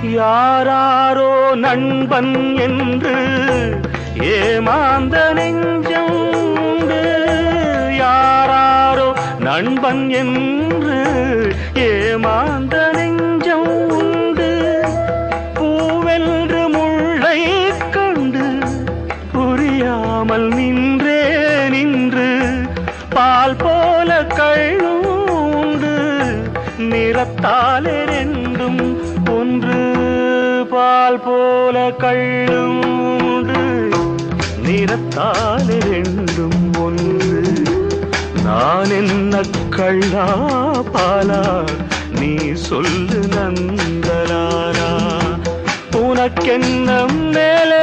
யாராரோ நண்பன் என்று ஏமாந்த நெஞ்சம் உண்டு. யாராரோ நண்பன் என்று ஏமாந்த நெஞ்சம் உண்டு. பூவென்று முள்ளை கண்டு புரியாமல் நின்று பால் போல கள்ளுண்டு. நிறத்தாலே ரெண்டும் ஒன்று, பால் போல கள்ளுண்டு. நிறத்தாலே ரெண்டும் ஒன்று. நான் என்ன கள்ளா பாலா, நீ சொல்லு நந்தலாரா. உனக்கென்ன மேலே